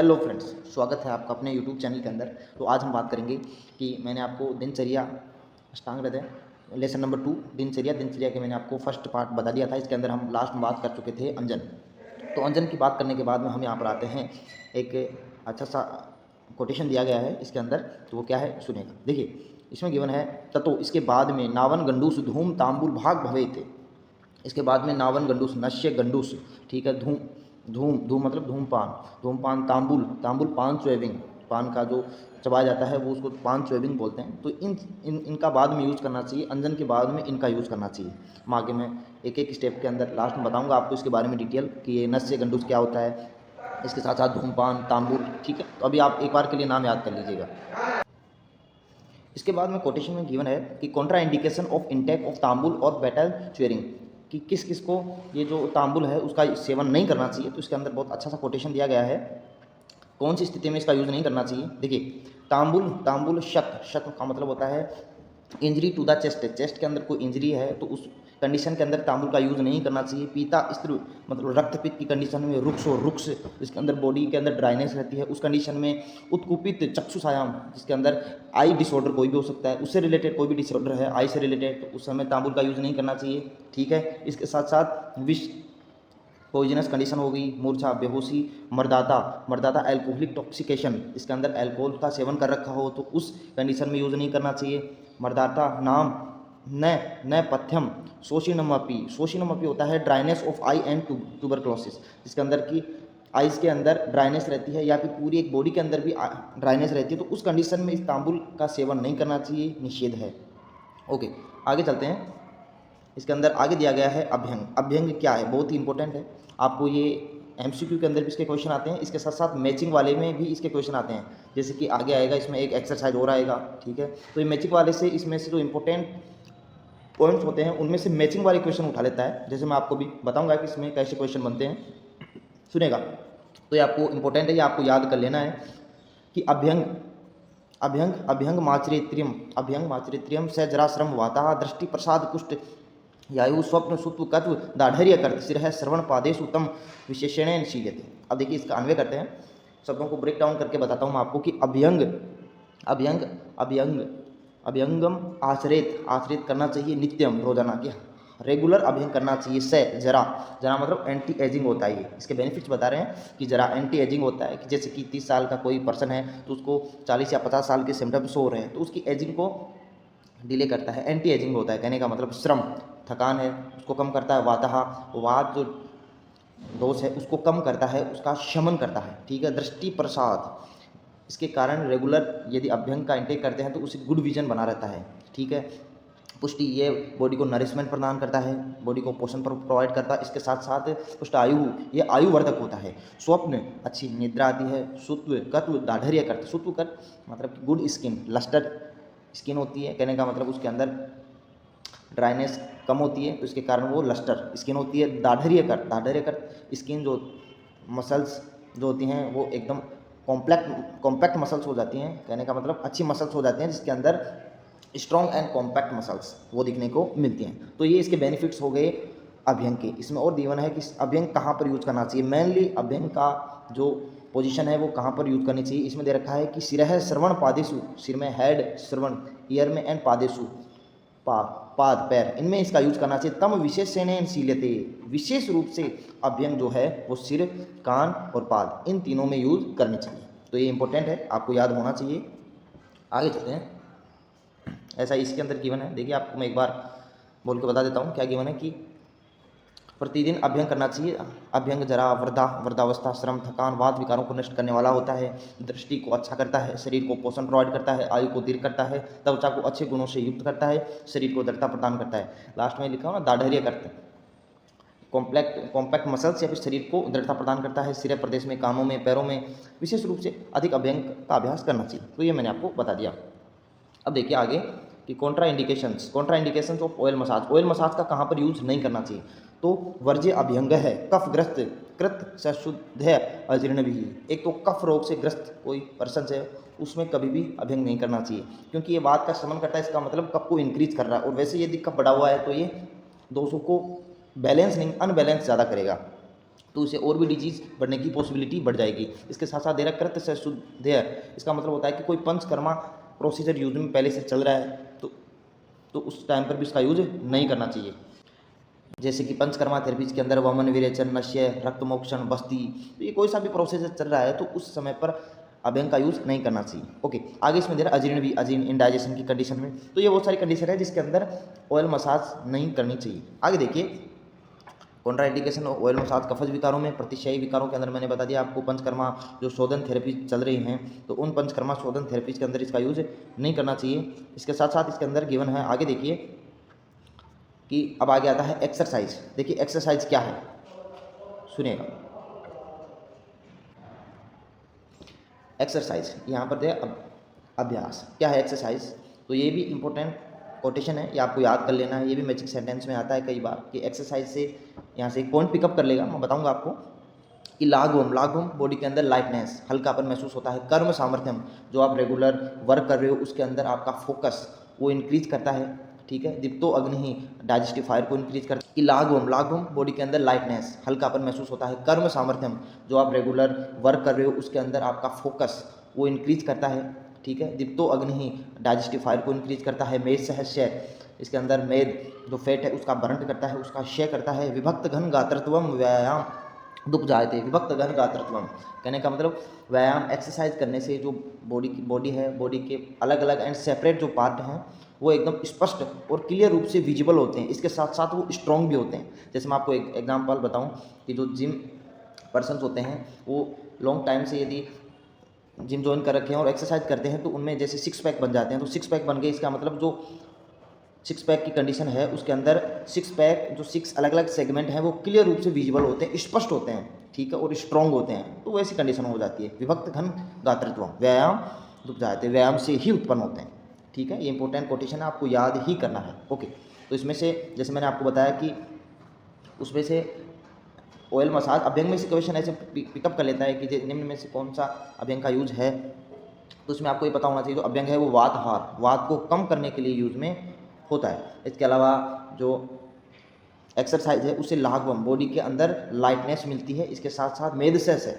Hello friends, स्वागत है आपका अपने यूट्यूब चैनल के अंदर। तो आज हम बात करेंगे कि मैंने आपको दिनचर्या अष्टांग हृदय लेसन नंबर 2 दिनचर्या के मैंने आपको फर्स्ट पार्ट बता दिया था। इसके अंदर हम लास्ट में बात कर चुके थे अंजन। तो अंजन की बात करने के बाद में हम यहाँ पर आते हैं, एक अच्छा सा कोटेशन दिया गया है इसके अंदर। तो वो क्या है सुनेगा। देखिए इसमें गिवन है ततो इसके बाद में नावन गंडूस धूम तांबुल भाग भवे थे। इसके बाद में नावन गंडूस नश्य गंडूस, ठीक है। धूम धूम धूम मतलब धूमपान तांबुल पान स्वेबिंग, पान का जो चबाया जाता है वो उसको पान स्वेबिंग बोलते हैं। तो इनका बाद में यूज़ करना चाहिए, अंजन के बाद में इनका यूज़ करना चाहिए। हम आगे मैं एक एक स्टेप के अंदर लास्ट में बताऊंगा आपको इसके बारे में डिटेल कि ये नश्य गंडूस क्या होता है, इसके साथ साथ धूमपान तांबुल, ठीक है। तो अभी आप एक बार के लिए नाम याद कर लीजिएगा। इसके बाद में कोटेशन में गिवन है कि contraindication of intake of तांबुल और बेटल च्वेरिंग, कि किस किस को ये जो तांबुल है उसका सेवन नहीं करना चाहिए। तो इसके अंदर बहुत अच्छा सा कोटेशन दिया गया है कौन सी स्थिति में इसका यूज़ नहीं करना चाहिए। देखिए तांबुल शक का मतलब होता है इंजरी टू द चेस्ट के अंदर कोई इंजरी है तो उस कंडीशन के अंदर तांबुल का यूज़ नहीं करना चाहिए। पीता स्त्री मतलब रक्तपित्त की कंडीशन में रुक्ष जिसके अंदर बॉडी के अंदर ड्राइनेस रहती है उस कंडीशन में, उत्कुपित चक्षुषायाम जिसके अंदर आई डिसऑर्डर कोई भी हो सकता है, उससे रिलेटेड कोई भी डिसऑर्डर है आई से रिलेटेड, तो उस समय तांबुल का यूज़ नहीं करना चाहिए, ठीक है। इसके साथ साथ विष पॉइजनस कंडीशन हो गई, मूर्छा बेहोशी, मर्दाता एल्कोहलिक टॉक्सिकेशन, इसके अंदर अल्कोहल का सेवन कर रखा हो तो उस कंडीशन में यूज़ नहीं करना चाहिए। मर्दाता नाम न पथ्यम शोषिनमपी होता है dryness of I and tuberculosis, जिसके अंदर की आइज़ के अंदर ड्राइनेस रहती है या फिर पूरी एक बॉडी के अंदर भी ड्राइनेस रहती है, तो उस कंडीशन में इस तांबुल का सेवन नहीं करना चाहिए, निषेध है। ओके आगे चलते हैं। इसके अंदर आगे दिया गया है अभ्यंग क्या है, बहुत ही इंपॉर्टेंट है। आपको ये एमसीक्यू के अंदर भी इसके क्वेश्चन आते हैं, इसके साथ साथ मैचिंग वाले में भी इसके क्वेश्चन आते हैं। जैसे कि आगे आएगा इसमें एक एक्सरसाइज और आएगा, ठीक है। तो ये मैचिंग वाले से इसमें से जो इंपॉर्टेंट पॉइंट्स होते हैं उनमें से मैचिंग वाले क्वेश्चन उठा लेता है। जैसे मैं आपको भी बताऊंगा कि इसमें कैसे क्वेश्चन बनते हैं, सुनेगा। तो ये आपको इंपॉर्टेंट है, ये आपको याद कर लेना है कि अभ्यंग माचरित्रियम से जराश्रम वाता दृष्टि प्रसाद कुष्ठ यायु स्वप्न सुत्व कत्व दाढ़र्य कर्त सिर श्रवण पादेशु तम विशेषण शीयते। अब देखिए इसका अन्वय करते हैं, शब्दों को ब्रेक डाउन करके बताता हूँ मैं आपको कि अभ्यंगम आचरित करना चाहिए नित्यम रोजाना की, रेगुलर अभ्यंग करना चाहिए। से जरा मतलब एंटी एजिंग होता है। ये इसके बेनिफिट्स बता रहे हैं कि जरा एंटी एजिंग होता है कि जैसे कि 30 साल का कोई पर्सन है तो उसको 40 या 50 साल के सिम्टम्स हो रहे हैं तो उसकी एजिंग को डिले करता है, एंटी एजिंग होता है। कहने का मतलब श्रम थकान है उसको कम करता है, वात जो दोष है उसको कम करता है, उसका शमन करता है, ठीक है। दृष्टि प्रसाद, इसके कारण रेगुलर यदि अभ्यंग का इंटेक करते हैं तो उसे गुड विजन बना रहता है, ठीक है। पुष्टि, ये बॉडी को नरिशमेंट प्रदान करता है, बॉडी को पोषण प्रोवाइड करता है। इसके साथ साथ पुष्ट आयु, ये आयुवर्धक होता है। स्वप्न, अच्छी निद्रा आती है। सुत्व कत्व दाढ़र्य करते, सुत्व कर मतलब गुड स्किन, लस्टर स्किन होती है। कहने का मतलब उसके अंदर ड्राइनेस कम होती है तो इसके कारण वो लस्टर स्किन होती है। दाढ़र्य कर स्किन जो मसल्स जो होती हैं वो एकदम कॉम्पैक्ट मसल्स हो जाती हैं। कहने का मतलब अच्छी मसल्स हो जाती हैं जिसके अंदर स्ट्रॉन्ग एंड कॉम्पैक्ट मसल्स वो दिखने को मिलती हैं। तो ये इसके बेनिफिट्स हो गए अभ्यंग के। इसमें और दीवन है कि अभ्यंग कहाँ पर यूज़ करना चाहिए, मेनली अभ्यंग का जो पोजीशन है वो कहाँ पर यूज़ करनी चाहिए। इसमें दे रखा है कि सिर है श्रवण पादेशु, सिर में हेड श्रवण, ईयर में एंड पादेशु पाद पैर, इनमें इसका यूज करना चाहिए। तम विशेषण शीलते, विशेष रूप से अभ्यंग जो है वो सिर कान और पाद इन तीनों में यूज करनी चाहिए। तो ये इंपॉर्टेंट है, आपको याद होना चाहिए। आगे चलते हैं। ऐसा इसके अंदर गिवन है, देखिए आपको मैं एक बार बोल के बता देता हूँ क्या गिवन है कि प्रतिदिन अभ्यंग करना चाहिए। अभ्यंग जरा वृद्धावस्था श्रम थकान वाद विकारों को नष्ट करने वाला होता है, दृष्टि को अच्छा करता है, शरीर को पोषण प्रोवाइड करता है, आयु को दीर्घ करता है, त्वचा को अच्छे गुणों से युक्त करता है, शरीर को दृढ़ता प्रदान करता है। लास्ट में लिखा हो ना दाढ़र्य करते हैं, कॉम्पैक्ट मसल्स या फिर शरीर को दृढ़ता प्रदान करता है। सिर प्रदेश में, कानों में, पैरों में विशेष रूप से अधिक अभ्यंग का अभ्यास करना चाहिए। तो ये मैंने आपको बता दिया। अब देखिए आगे कि Contra indications of oil massage का कहाँ पर यूज नहीं करना चाहिए। तो वर्ज्य अभ्यंग है कफग्रस्त कृत सशुद्ध अजीर्ण भी। एक तो कफ रोग से ग्रस्त कोई पर्सन है उसमें कभी भी अभ्यंग नहीं करना चाहिए, क्योंकि ये बात का शमन करता है। इसका मतलब कफ को इंक्रीज कर रहा है और वैसे यदि कफ बढ़ा हुआ है तो ये दोषों को बैलेंस नहीं अनबैलेंस ज़्यादा करेगा। तो उसे और भी डिजीज बढ़ने की पॉसिबिलिटी बढ़ जाएगी। इसके साथ साथ दे रहा कृत्य से शुद्ध है, इसका मतलब होता है कि कोई पंचकर्मा प्रोसीजर यूज में पहले से चल रहा है तो उस टाइम पर भी इसका यूज नहीं करना चाहिए। जैसे कि पंचकर्मा थेरेपीज के अंदर वमन, विरेचन, नश्य, रक्त मोक्षण, बस्ती, तो ये कोई सा भी प्रोसेस चल रहा है तो उस समय पर अभ्यंग का यूज़ नहीं करना चाहिए। ओके, आगे इसमें दे रहा अजीर्ण भी, अजीर्ण इंडाइजेशन की कंडीशन में, तो ये बहुत सारी कंडीशन है जिसके अंदर ऑयल मसाज नहीं करनी चाहिए। आगे देखिए कॉन्ट्रा इंडिकेशन ऑयल मसाज कफज विकारों में, प्रतिशयी विकारों के अंदर मैंने बता दिया आपको पंचकर्मा जो शोधन थेरेपी चल रही हैं तो उन पंचकर्मा शोधन थेरेपीज के अंदर इसका यूज नहीं करना चाहिए। इसके साथ साथ इसके अंदर गिवन है, आगे देखिए कि अब आगे आता है एक्सरसाइज। देखिए एक्सरसाइज क्या है, सुनिएगा। एक्सरसाइज यहाँ पर दे अभ्यास, क्या है एक्सरसाइज, तो ये भी इंपॉर्टेंट कोटेशन है, ये आपको याद कर लेना है। ये भी मैजिक सेंटेंस में आता है कई बार कि एक्सरसाइज से यहाँ से एक पॉइंट पिकअप कर लेगा। मैं बताऊंगा आपको कि लाघवम बॉडी के अंदर लाइटनेस, हल्कापन महसूस होता है। कर्म सामर्थ्यम, जो आप रेगुलर वर्क कर रहे हो उसके अंदर आपका फोकस वो इंक्रीज करता है, ठीक है। दीप्तो अग्नि डाइजेस्टिव फायर को इंक्रीज करता है। कि लाघवम बॉडी के अंदर लाइटनेस, हल्कापन महसूस होता है। कर्म सामर्थ्यम, जो आप रेगुलर वर्क कर रहे हो उसके अंदर आपका फोकस वो इंक्रीज करता है, ठीक है। दीप्तो अग्नि डाइजेस्टिव फायर को इंक्रीज करता है। मेद सहस्य, इसके अंदर मेद जो फैट है उसका बर्न करता है, उसका क्षय करता है। विभक्त घन गात्रत्वम व्यायाम दुख जायते, विभक्त घन गात्रत्वम, कहने का मतलब व्यायाम एक्सरसाइज करने से जो बॉडी है, बॉडी के अलग अलग एंड सेपरेट जो पार्ट हैं वो एकदम स्पष्ट और क्लियर रूप से विजिबल होते हैं। इसके साथ साथ वो स्ट्रॉन्ग भी होते हैं। जैसे मैं आपको एक एग्जांपल बताऊं कि जो जिम पर्सन्स होते हैं वो लॉन्ग टाइम से यदि जिम ज्वाइन कर रखे हैं और एक्सरसाइज करते हैं तो उनमें जैसे सिक्स पैक बन जाते हैं। तो सिक्स पैक बन गए, इसका मतलब जो सिक्स पैक की कंडीशन है उसके अंदर सिक्स पैक जो सिक्स अलग अलग सेगमेंट हैं वो क्लियर रूप से विजिबल होते हैं, स्पष्ट होते हैं, ठीक है, और स्ट्रॉन्ग होते हैं। तो वैसी कंडीशन हो जाती है। विभक्त घन गात्रत्व व्यायाम दुख जाते, व्यायाम से ही उत्पन्न होते हैं, ठीक है। ये इंपॉर्टेंट कोटेशन है, आपको याद ही करना है। ओके, तो इसमें से जैसे मैंने आपको बताया कि उसमें से ऑयल मसाज अभ्यंग में से क्वेश्चन ऐसे पिकअप कर लेता है कि निम्न में से कौन सा अभ्यंग का यूज है, तो उसमें आपको ये पता होना चाहिए जो अभ्यंग है वो वातहार, वात को कम करने के लिए यूज में होता है। इसके अलावा जो एक्सरसाइज है उससे लाघवम, बॉडी के अंदर लाइटनेस मिलती है। इसके साथ साथ मेदसेस है,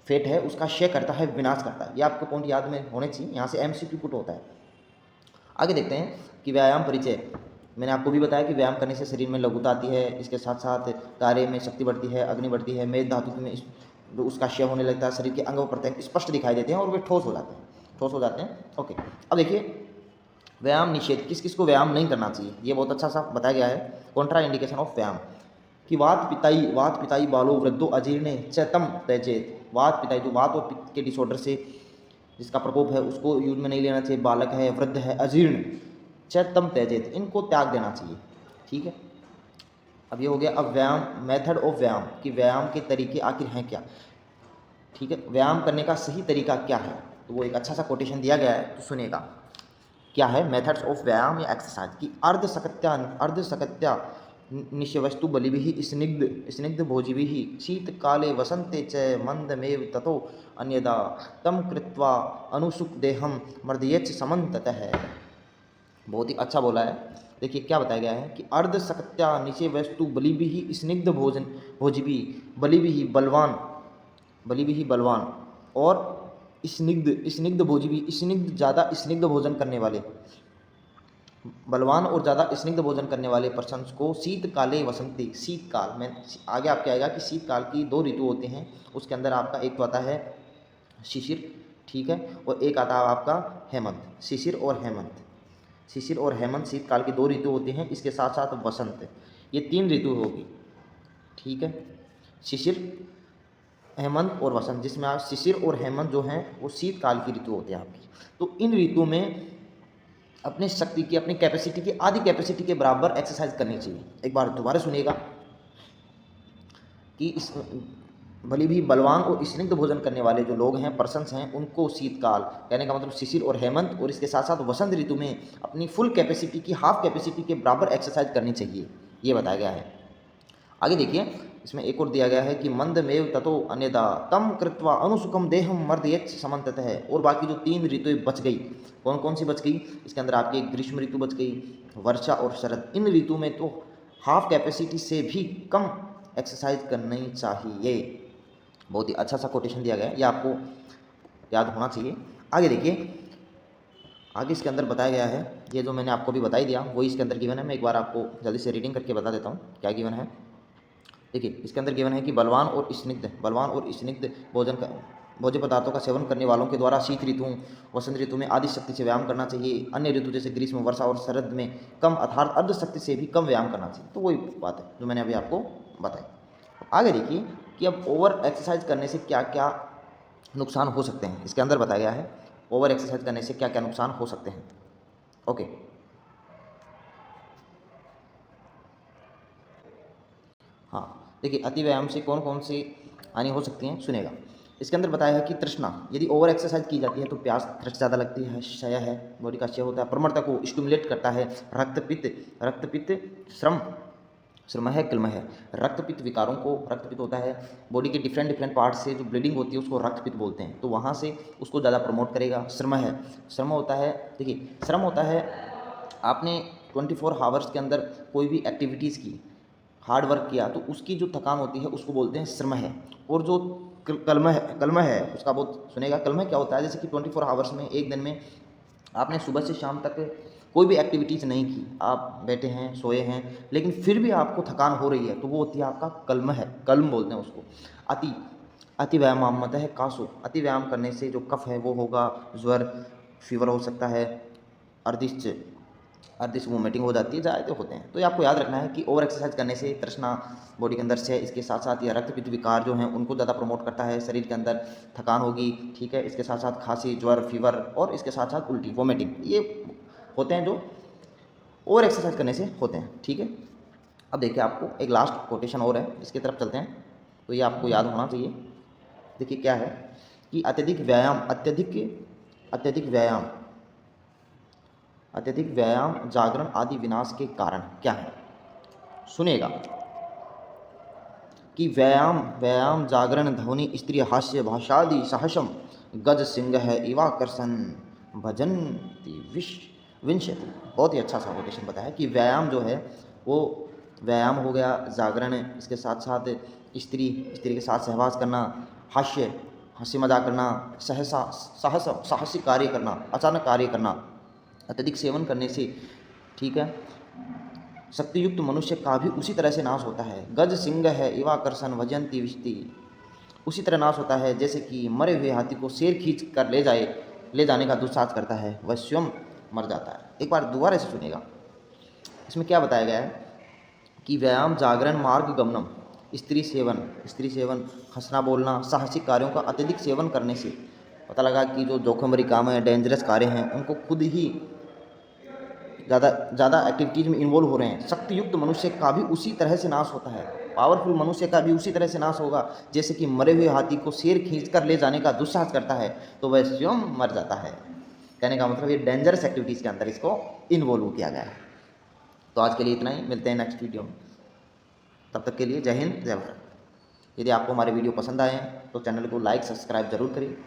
फेट है उसका क्षय करता है, विनाश करता है। ये आपको पॉइंट याद में होने चाहिए, यहाँ से एमसीक्यू पुट होता है। आगे देखते हैं कि व्यायाम परिचय। मैंने आपको भी बताया कि व्यायाम करने से शरीर में लघुता आती है, इसके साथ साथ कार्य में शक्ति बढ़ती है, अग्नि बढ़ती है, मेद धातु में जो उसका क्षय होने लगता है, शरीर के अंग व प्रत्यंग स्पष्ट दिखाई देते हैं और वे ठोस हो जाते हैं। ओके, अब देखिए व्यायाम निषेध, किस किस को व्यायाम नहीं करना चाहिए, ये बहुत अच्छा सा बताया गया है। कॉन्ट्रा इंडिकेशन ऑफ व्यायाम कि वात पिताई बालो वृद्धो अजीर्णे चतम त्यजेत। वात पिताई जो वात और पित्त के डिसऑर्डर से जिसका प्रकोप है उसको यूज में नहीं लेना चाहिए। बालक है, वृद्ध है, अजीर्ण, चतम त्यजेत, इनको त्याग देना चाहिए, ठीक है। अब ये हो गया। अब व्यायाम, मेथड ऑफ व्यायाम कि व्यायाम के तरीके आखिर हैं क्या, ठीक है, व्यायाम करने का सही तरीका क्या है, तो वो एक अच्छा सा कोटेशन दिया गया है, तो सुनिएगा क्या है। मेथड्स ऑफ व्यायाम या एक्सरसाइज की अर्धसकत्या निश्यवस्तु बलिभिः स्निग्ध भोजिभिः शीतकाले वसन्ते च मंदमेव ततो अन्यदा तम कृत्वा अनुसुक देहम मर्दयेच्छ समन्ततः। बहुत ही अच्छा बोला है। देखिए क्या बताया गया है कि अर्धसकत्या निश्यवस्तु बलिभिः स्निग्ध भोजिभिः, बलिभिः बलवान और स्निग्ध भोजिभिः, ज़्यादा स्निग्ध भोजन करने वाले, बलवान और ज़्यादा स्निग्ध भोजन करने वाले पर्सन्स को शीतकाले वसंती, शीतकाल में आगे आपके आएगा कि शीतकाल की दो ऋतु होते हैं। उसके अंदर आपका एक तो आता है शिशिर, ठीक है, और एक आता है आपका हेमंत। शिशिर और हेमंत शीतकाल की दो ऋतु होती हैं। इसके साथ साथ वसंत, ये तीन ऋतु होगी, ठीक है। शिशिर, हेमंत और वसंत, जिसमें आप शिशिर और हेमंत जो हैं वो शीतकाल की ऋतु होते हैं आपकी। तो इन ऋतु में अपने शक्ति की, अपनी कैपेसिटी की, आधी कैपेसिटी के बराबर एक्सरसाइज करनी चाहिए। एक बार दोबारा सुनिएगा कि इस भले भी बलवान और स्निग्ध भोजन करने वाले जो लोग हैं, पर्सन्स हैं, उनको शीतकाल, कहने का मतलब शिशिर और हेमंत, और इसके साथ साथ वसंत ऋतु में अपनी फुल कैपेसिटी की हाफ कैपेसिटी के बराबर एक्सरसाइज करनी चाहिए, ये बताया गया है। आगे देखिए इसमें एक और दिया गया है कि मंदमेव ततो अन्यदा तम कृत्वा अनुसुखम देहम मर्दयेच्छ समन्ततः है। और बाकी जो तीन ऋतुएं बच गई, कौन कौन सी बच गई, इसके अंदर आपकी ग्रीष्म ऋतु बच गई, वर्षा और शरद। इन ऋतु में तो हाफ कैपेसिटी से भी कम एक्सरसाइज करनी चाहिए। बहुत ही अच्छा सा कोटेशन दिया गया है, ये आपको याद होना चाहिए। आगे देखिए, आगे इसके अंदर बताया गया है, ये जो मैंने आपको भी बता ही दिया वही इसके अंदर गिवन है। मैं एक बार आपको जल्दी से रीडिंग करके बता देता हूँ क्या गिवन है। देखिए इसके अंदर गिवन है कि बलवान और स्निग्ध भोज्य पदार्थों का सेवन करने वालों के द्वारा शीत ऋतु, वसंत ऋतु में आदि शक्ति से व्यायाम करना चाहिए। अन्य ऋतु जैसे ग्रीष्म, वर्षा और शरद में कम अर्थात अर्ध शक्ति से भी कम व्यायाम करना चाहिए। तो वही बात है जो मैंने अभी आपको बताई। आगे देखिए कि अब ओवर एक्सरसाइज करने से क्या क्या नुकसान हो सकते हैं। इसके अंदर बताया गया है ओवर एक्सरसाइज करने से क्या क्या नुकसान हो सकते हैं। ओके, हाँ देखिए, अति व्यायाम से कौन कौन सी हानि हो सकती हैं सुनेगा। इसके अंदर बताया है कि तृष्णा, यदि ओवर एक्सरसाइज की जाती है तो प्यास थ्रस्ट ज़्यादा लगती है, क्षय है, बॉडी का क्षय होता है, प्रमरता को स्टिमुलेट करता है, रक्तपित्त श्रम है, क्लम है। रक्तपित्त विकारों को, रक्तपित्त होता है बॉडी के डिफरेंट पार्ट से जो ब्लीडिंग होती है उसको रक्तपित्त बोलते हैं, तो वहाँ से उसको ज़्यादा प्रमोट करेगा। श्रम होता है, देखिए श्रम होता है आपने 24 आवर्स के अंदर कोई भी एक्टिविटीज़ की, हार्ड वर्क किया तो उसकी जो थकान होती है उसको बोलते हैं श्रम है। और जो कलम है उसका बहुत सुनेगा। कलम क्या होता है, जैसे कि 24 आवर्स में, एक दिन में आपने सुबह से शाम तक कोई भी एक्टिविटीज़ नहीं की, आप बैठे हैं, सोए हैं, लेकिन फिर भी आपको थकान हो रही है, तो वो होती है आपका कलम है, कलम बोलते हैं उसको। अति व्यायाम मत है कासु, अति व्यायाम करने से जो कफ है वो होगा, ज्वर, फीवर हो सकता है, अर्दिश वोमिटिंग हो जाती है, ज़्यादा होते हैं। तो ये आपको याद रखना है कि ओवर एक्सरसाइज करने से तृष्णा बॉडी के अंदर से, इसके साथ साथ ये रक्तपित्त विकार जो हैं उनको ज़्यादा प्रमोट करता है, शरीर के अंदर थकान होगी, ठीक है, इसके साथ साथ खांसी, ज्वर, फीवर और इसके साथ साथ उल्टी, वोमिटिंग, ये होते हैं जो ओवर एक्सरसाइज करने से होते हैं, ठीक है। अब देखिए आपको एक लास्ट कोटेशन और है, इसकी तरफ चलते हैं, तो ये आपको याद होना चाहिए। देखिए क्या है कि अत्यधिक व्यायाम जागरण आदि विनाश के कारण क्या है सुनेगा। कि व्यायाम जागरण ध्वनि स्त्री हास्य भाषादि सहसम गज सिंह है इवाकर्षण भजंती विंशति। बहुत ही अच्छा सा कोटेशन बताया है कि व्यायाम जो है वो व्यायाम हो गया, जागरण, इसके साथ साथ स्त्री के साथ सहवास करना, हंसी मजाक करना, साहसिक कार्य करना, अचानक कार्य करना, अत्यधिक सेवन करने से, ठीक है, शक्तियुक्त मनुष्य का भी उसी तरह से नाश होता है। गज सिंह है इवाकर्षण भजंती विष्टि, उसी तरह नाश होता है जैसे कि मरे हुए हाथी को शेर खींच कर ले जाने का दुस्साहस करता है, वह स्वयं मर जाता है। एक बार दोबारा से सुनेगा, इसमें क्या बताया गया है कि व्यायाम जागरण मार्ग गमनम, स्त्री सेवन, हंसना बोलना, साहसिक कार्यों का अत्यधिक सेवन करने से पता लगा कि जो जोखिम भरी काम है, डेंजरस कार्य हैं, उनको खुद ही ज़्यादा एक्टिविटीज़ में इन्वॉल्व हो रहे हैं। शक्तियुक्त मनुष्य का भी उसी तरह से नाश होता है, पावरफुल मनुष्य का भी उसी तरह से नाश होगा जैसे कि मरे हुए हाथी को शेर खींचकर ले जाने का दुस्साहस करता है तो वह स्वयं मर जाता है। कहने का मतलब ये डेंजरस एक्टिविटीज़ के अंदर इसको इन्वॉल्व किया गया है। तो आज के लिए इतना ही, मिलते हैं नेक्स्ट वीडियो में, तब तक के लिए जय हिंद, जय भारत। यदि आपको हमारे वीडियो पसंद आए हैं तो चैनल को लाइक सब्सक्राइब जरूर करिए।